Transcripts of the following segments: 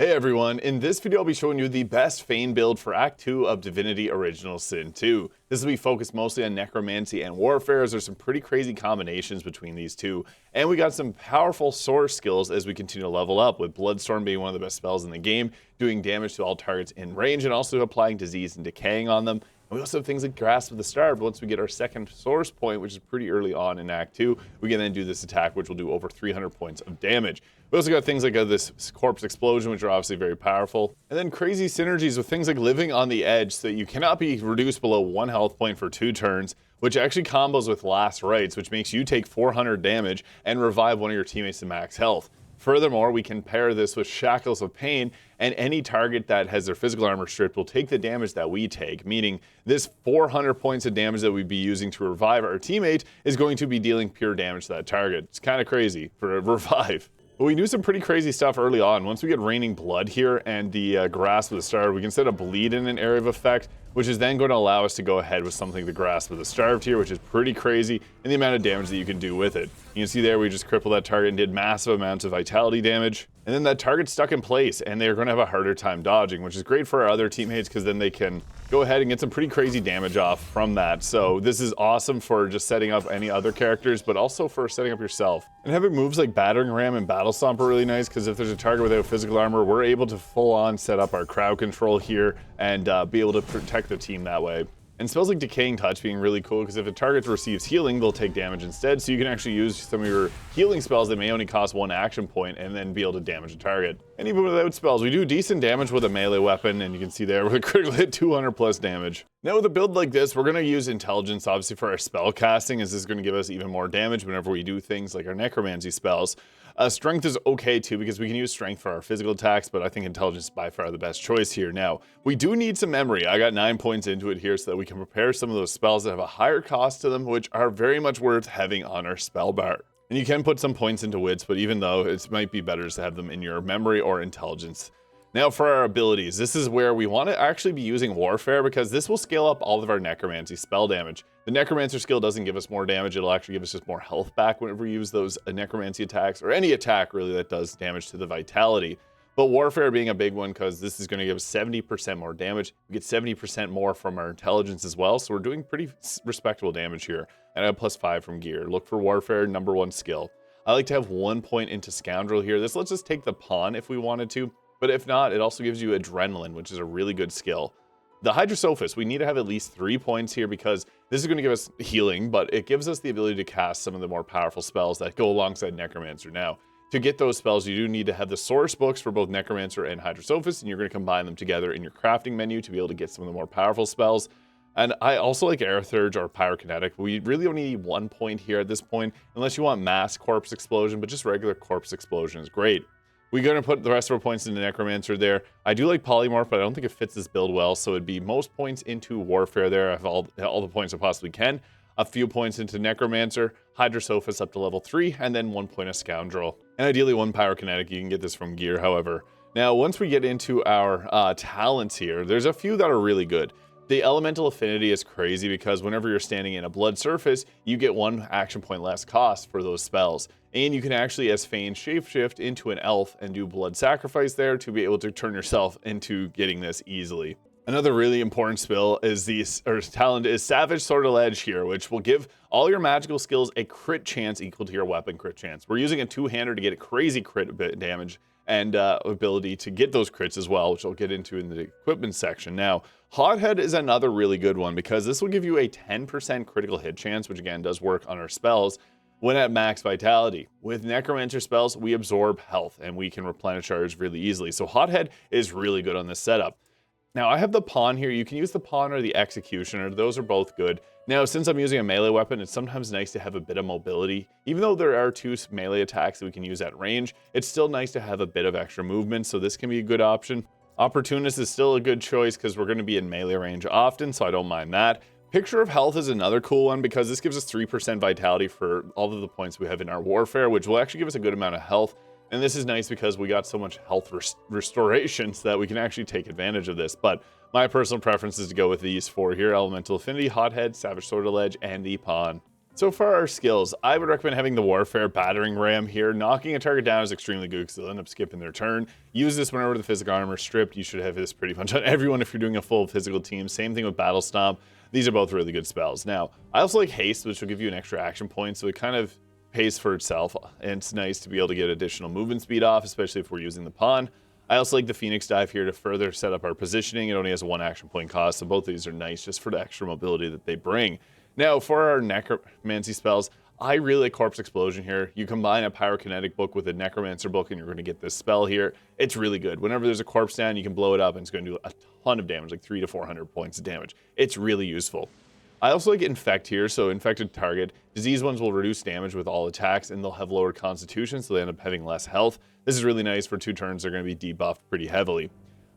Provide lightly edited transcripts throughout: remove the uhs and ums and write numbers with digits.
Hey everyone, in this video I'll be showing you the best FANE build for Act 2 of Divinity Original Sin 2. This will be focused mostly on necromancy and warfare, as there's some pretty crazy combinations between these two. And we got some powerful source skills as we continue to level up, with Bloodstorm being one of the best spells in the game, doing damage to all targets in range and also applying disease and decaying on them. And we also have things like Grasp of the Starved. Once we get our second source point, which is pretty early on in Act 2, we can then do this attack, which will do over 300 points of damage. We also got things like this Corpse Explosion, which are obviously very powerful. And then crazy synergies with things like Living on the Edge, so that you cannot be reduced below 1 health point for 2 turns, which actually combos with Last Rites, which makes you take 400 damage and revive one of your teammates to max health. Furthermore, we can pair this with Shackles of Pain, and any target that has their physical armor stripped will take the damage that we take, meaning this 400 points of damage that we'd be using to revive our teammate is going to be dealing pure damage to that target. It's kind of crazy for a revive. But we do some pretty crazy stuff early on. Once we get Raining Blood here and the Grasp of the Starved, we can set a Bleed in an area of effect, which is then going to allow us to go ahead with something like the Grasp of the Starved here, which is pretty crazy in the amount of damage that you can do with it. You can see there we just crippled that target and did massive amounts of vitality damage. And then that target's stuck in place and they're going to have a harder time dodging, which is great for our other teammates because then they can go ahead and get some pretty crazy damage off from that. So this is awesome for just setting up any other characters, but also for setting up yourself. And having moves like Battering Ram and Battle Stomp are really nice because if there's a target without physical armor, we're able to full on set up our crowd control here and be able to protect the team that way. And spells like Decaying Touch being really cool because if a target receives healing, they'll take damage instead. So you can actually use some of your healing spells that may only cost 1 action point and then be able to damage a target. And even without spells, we do decent damage with a melee weapon, and you can see there with a critical hit 200 plus damage. Now with a build like this, we're going to use intelligence obviously for our spell casting, as this is going to give us even more damage whenever we do things like our necromancy spells. Strength is okay too because we can use strength for our physical attacks, but I think intelligence is by far the best choice here. Now, we do need some memory. I got 9 points into it here so that we can prepare some of those spells that have a higher cost to them, which are very much worth having on our spell bar. And you can put some points into wits, but even though it might be better to have them in your memory or intelligence. Now for our abilities, this is where we want to actually be using Warfare because this will scale up all of our necromancy spell damage. The necromancer skill doesn't give us more damage, it'll actually give us just more health back whenever we use those necromancy attacks, or any attack really that does damage to the vitality. But Warfare being a big one because this is going to give us 70% more damage. We get 70% more from our intelligence as well, so we're doing pretty respectable damage here. And I have +5 from gear. Look for Warfare, #1 skill. I like to have 1 point into Scoundrel here. This lets us take the pawn if we wanted to. But if not, it also gives you Adrenaline, which is a really good skill. The Hydrosophist, we need to have at least 3 points here because this is going to give us healing, but it gives us the ability to cast some of the more powerful spells that go alongside Necromancer. Now, to get those spells, you do need to have the source books for both Necromancer and Hydrosophist, and you're going to combine them together in your crafting menu to be able to get some of the more powerful spells. And I also like Airthurge or Pyrokinetic. We really only need 1 point here at this point, unless you want Mass Corpse Explosion, but just regular Corpse Explosion is great. We're going to put the rest of our points into Necromancer there. I do like Polymorph, but I don't think it fits this build well, so it'd be most points into Warfare there. I have all the points I possibly can. A few points into Necromancer, Hydrosophist up to level 3, and then 1 point of Scoundrel. And ideally 1 Pyrokinetic. You can get this from gear, however. Now, once we get into our talents here, there's a few that are really good. The Elemental Affinity is crazy because whenever you're standing in a blood surface, you get 1 action point less cost for those spells. And you can actually, as FANE, shapeshift into an elf and do blood sacrifice there to be able to turn yourself into getting this easily. Another really important spell is talent is Savage Sortilege here, which will give all your magical skills a crit chance equal to your weapon crit chance. We're using a 2-hander to get a crazy crit damage and ability to get those crits as well, which I'll get into in the equipment section. Now, Hothead is another really good one because this will give you a 10% critical hit chance, which again does work on our spells when at max vitality. With Necromancer spells, we absorb health and we can replenish ours really easily. So Hothead is really good on this setup. Now I have the Pawn here. You can use the Pawn or the Executioner. Those are both good. Now, since I'm using a melee weapon, it's sometimes nice to have a bit of mobility. Even though there are 2 melee attacks that we can use at range, it's still nice to have a bit of extra movement, so this can be a good option. Opportunist is still a good choice because we're going to be in melee range often, so I don't mind that. Picture of Health is another cool one because this gives us 3% vitality for all of the points we have in our Warfare, which will actually give us a good amount of health. And this is nice because we got so much health restoration so that we can actually take advantage of this. But my personal preference is to go with these 4 here: Elemental Affinity, Hothead, Savage Sortilege, and the Pawn. So for our skills, I would recommend having the Warfare Battering Ram here. Knocking a target down is extremely good because they'll end up skipping their turn. Use this whenever the physical armor is stripped. You should have this pretty much on everyone if you're doing a full physical team. Same thing with Battle Stomp. These are both really good spells. Now, I also like Haste, which will give you an extra action point, so it kind of pays for itself, and it's nice to be able to get additional movement speed off, especially if we're using the pawn. I also like the Phoenix Dive here to further set up our positioning. It only has a 1 action point cost, so both of these are nice just for the extra mobility that they bring. Now, for our necromancy spells, I really like Corpse Explosion here. You combine a Pyrokinetic book with a Necromancer book, and you're going to get this spell here. It's really good. Whenever there's a corpse down, you can blow it up, and it's going to do a ton of damage, like 300 to 400 points of damage. It's really useful. I also like Infect here, so infected target. Disease ones will reduce damage with all attacks, and they'll have lowered constitution, so they end up having less health. This is really nice for 2 turns. They're going to be debuffed pretty heavily.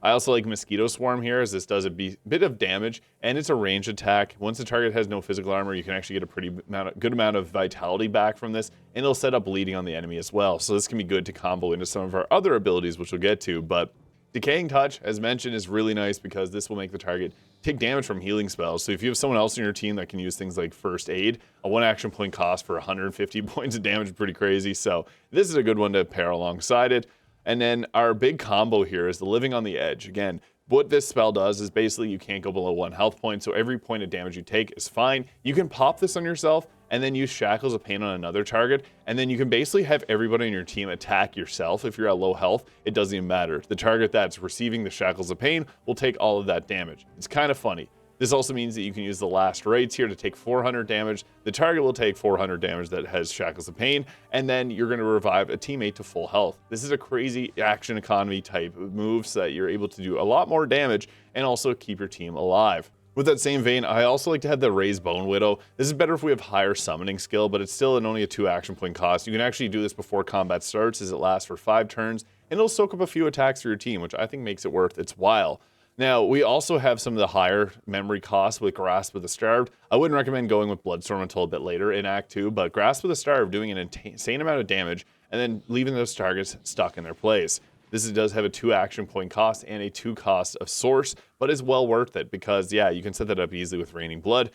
I also like Mosquito Swarm here, as this does a bit of damage, and it's a range attack. Once the target has no physical armor, you can actually get a good amount of vitality back from this, and it'll set up bleeding on the enemy as well. So this can be good to combo into some of our other abilities, which we'll get to, but Decaying Touch, as mentioned, is really nice because this will make the target take damage from healing spells. So if you have someone else in your team that can use things like First Aid, a 1 action point cost for 150 points of damage is pretty crazy. So this is a good one to pair alongside it. And then our big combo here is the Living on the Edge. Again, what this spell does is basically you can't go below 1 health point, so every point of damage you take is fine. You can pop this on yourself and then use Shackles of Pain on another target, and then you can basically have everybody in your team attack yourself. If you're at low health, it doesn't even matter. The target that's receiving the Shackles of Pain will take all of that damage. It's kind of funny. This also means that you can use the last raids here to take 400 damage. The target will take 400 damage that has Shackles of Pain, and then you're going to revive a teammate to full health. This is a crazy action economy type of move so that you're able to do a lot more damage and also keep your team alive. With that same vein, I also like to have the Raised Bone Widow. This is better if we have higher summoning skill, but it's still only a 2 action point cost. You can actually do this before combat starts as it lasts for 5 turns, and it'll soak up a few attacks for your team, which I think makes it worth its while. Now, we also have some of the higher memory costs with Grasp of the Starved. I wouldn't recommend going with Bloodstorm until a bit later in Act 2, but Grasp of the Starved doing an insane amount of damage and then leaving those targets stuck in their place. This does have a 2 action point cost and a 2 cost of Source, but is well worth it because, yeah, you can set that up easily with Raining Blood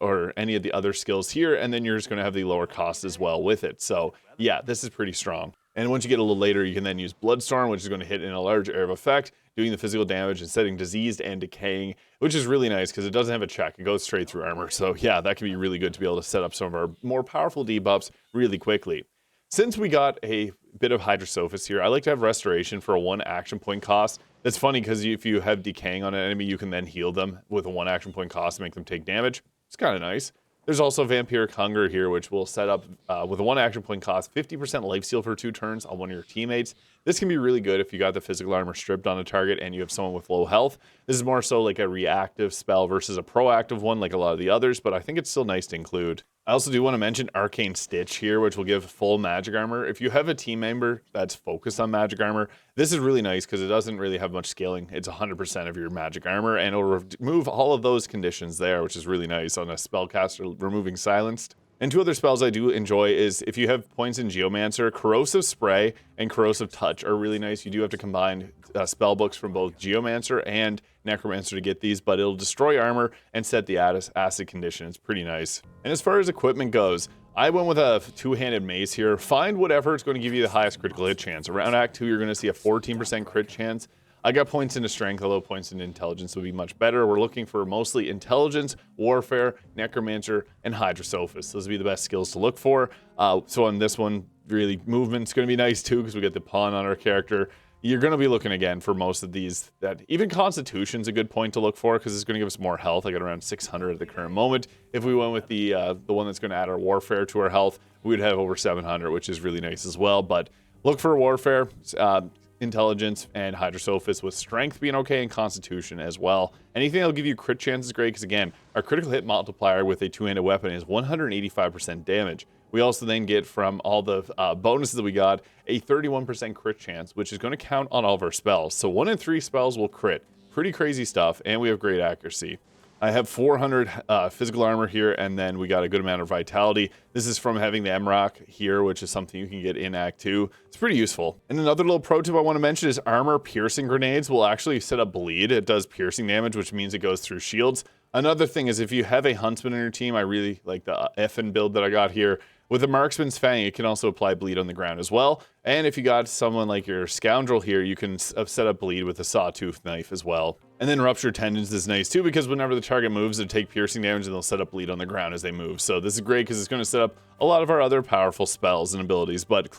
or any of the other skills here, and then you're just going to have the lower cost as well with it. So, yeah, this is pretty strong. And once you get a little later, you can then use Bloodstorm, which is going to hit in a large area of effect, doing the physical damage and setting Diseased and Decaying, which is really nice because it doesn't have a check. It goes straight through armor. So yeah, that can be really good to be able to set up some of our more powerful debuffs really quickly. Since we got a bit of Hydrosophist here, I like to have Restoration for a 1 action point cost. That's funny because if you have Decaying on an enemy, you can then heal them with a 1 action point cost to make them take damage. It's kind of nice. There's also Vampiric Hunger here, which will set up with a 1 action point cost, 50% life steal for 2 turns on one of your teammates. This can be really good if you got the physical armor stripped on a target and you have someone with low health. This is more so like a reactive spell versus a proactive one like a lot of the others, but I think it's still nice to include. I also do want to mention Arcane Stitch here, which will give full magic armor. If you have a team member that's focused on magic armor, this is really nice because it doesn't really have much scaling. It's 100% of your magic armor, and it'll remove all of those conditions there, which is really nice on a spellcaster removing Silenced. And 2 other spells I do enjoy is if you have points in Geomancer, Corrosive Spray and Corrosive Touch are really nice. You do have to combine spell books from both Geomancer and Necromancer to get these, but it'll destroy armor and set the acid condition. It's pretty nice. And as far as equipment goes, I went with a 2-handed mace here. Find whatever is going to give you the highest critical hit chance. Around Act 2, you're going to see a 14% crit chance. I got points into strength, although points into intelligence would be much better. We're looking for mostly intelligence, warfare, necromancer, and hydrosophist. Those would be the best skills to look for. So on this one, really, movement's going to be nice too because we get the pawn on our character. You're going to be looking again for most of these. That even constitution's a good point to look for because it's going to give us more health. I got around 600 at the current moment. If we went with the one that's going to add our warfare to our health, we'd have over 700, which is really nice as well. But look for warfare. Intelligence and Hydrosophist with strength being okay and constitution as well. Anything that'll give you crit chance is great because again, our critical hit multiplier with a 2-handed weapon is 185% damage. We also then get from all the bonuses that we got a 31% crit chance, which is going to count on all of our spells. So 1 in 3 spells will crit. Pretty crazy stuff, and we have great accuracy. I have 400 physical armor here, and then we got a good amount of vitality. This is from having the MROC here, which is something you can get in Act 2. It's pretty useful. And another little pro tip I want to mention is armor piercing grenades will actually set up bleed. It does piercing damage, which means it goes through shields. Another thing is if you have a huntsman in your team, I really like the FANE build that I got here. With the marksman's fang, it can also apply bleed on the ground as well. And if you got someone like your scoundrel here, you can set up bleed with a sawtooth knife as well. And then rupture tendons is nice too, because whenever the target moves, they take piercing damage and they'll set up bleed on the ground as they move. So this is great because it's going to set up a lot of our other powerful spells and abilities. But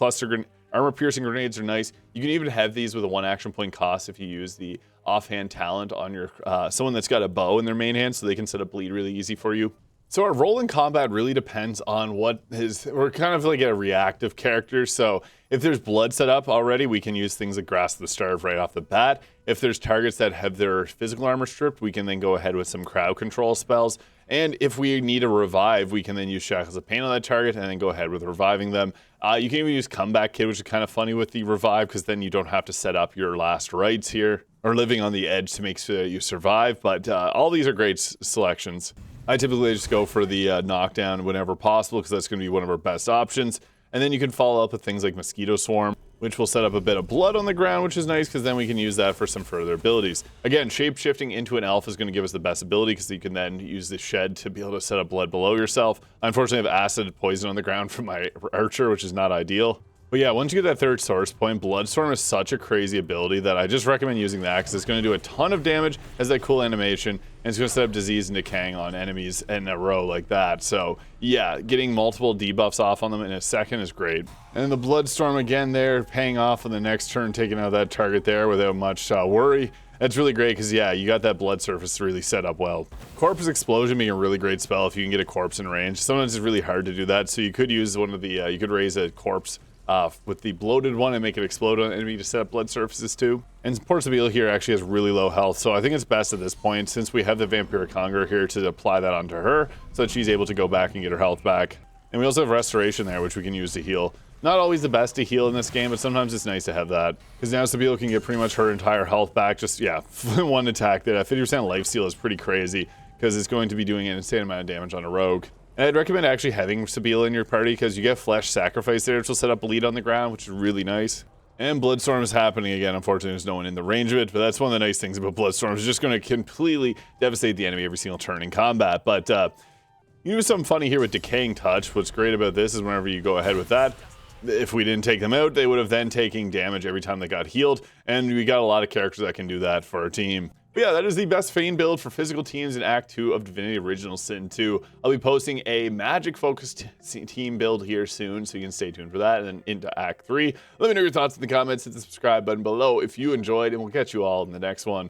armor piercing grenades are nice. You can even have these with a 1 action point cost if you use the offhand talent on your someone that's got a bow in their main hand, so they can set up bleed really easy for you. So our role in combat really depends on we're kind of like a reactive character. So if there's blood set up already, we can use things like Grasp the Starve right off the bat. If there's targets that have their physical armor stripped, we can then go ahead with some crowd control spells. And if we need a revive, we can then use Shackles of Pain on that target and then go ahead with reviving them. You can even use Comeback Kid, which is kind of funny with the revive, because then you don't have to set up your last rites here, or living on the edge to make sure that you survive. But all these are great selections. I typically just go for the knockdown whenever possible, because that's going to be one of our best options. And then you can follow up with things like Mosquito Swarm, which will set up a bit of blood on the ground, which is nice because then we can use that for some further abilities. Again, shape-shifting into an elf is going to give us the best ability because you can then use the shed to be able to set up blood below yourself. Unfortunately, I have acid poison on the ground from my archer, which is not ideal. But yeah, once you get that third source point, Bloodstorm is such a crazy ability that I just recommend using that because it's going to do a ton of damage, has that cool animation, and it's going to set up disease and decaying on enemies in a row like that. So yeah, getting multiple debuffs off on them in a second is great. And the Bloodstorm again there, paying off on the next turn, taking out that target there without much worry. That's really great because, yeah, you got that blood surface really set up well. Corpse Explosion being a really great spell if you can get a corpse in range. Sometimes it's really hard to do that, so you could use one of the, you could raise a corpse with the bloated one and make it explode on an enemy to set up blood surfaces too. And Portabile here actually has really low health, so I think it's best at this point, since we have the Vampiric Hunger here, to apply that onto her so that she's able to go back and get her health back. And we also have Restoration there, which we can use to heal. Not always the best to heal in this game, but sometimes it's nice to have that, because now Sabilo can get pretty much her entire health back. Just, yeah, one attack there. 50% lifesteal is pretty crazy, because it's going to be doing an insane amount of damage on a rogue. And I'd recommend actually having Sabila in your party, because you get Flesh Sacrifice there, which will set up bleed on the ground, which is really nice. And Bloodstorm is happening again. Unfortunately, there's no one in the range of it, but that's one of the nice things about Bloodstorm. It's just going to completely devastate the enemy every single turn in combat. But you do something funny here with Decaying Touch. What's great about this is whenever you go ahead with that, if we didn't take them out, they would have then taken damage every time they got healed, and we got a lot of characters that can do that for our team. But yeah, that is the best FANE build for physical teams in Act 2 of Divinity Original Sin 2. I'll be posting a magic-focused team build here soon, so you can stay tuned for that, and then into Act 3. Let me know your thoughts in the comments, hit the subscribe button below if you enjoyed, and we'll catch you all in the next one.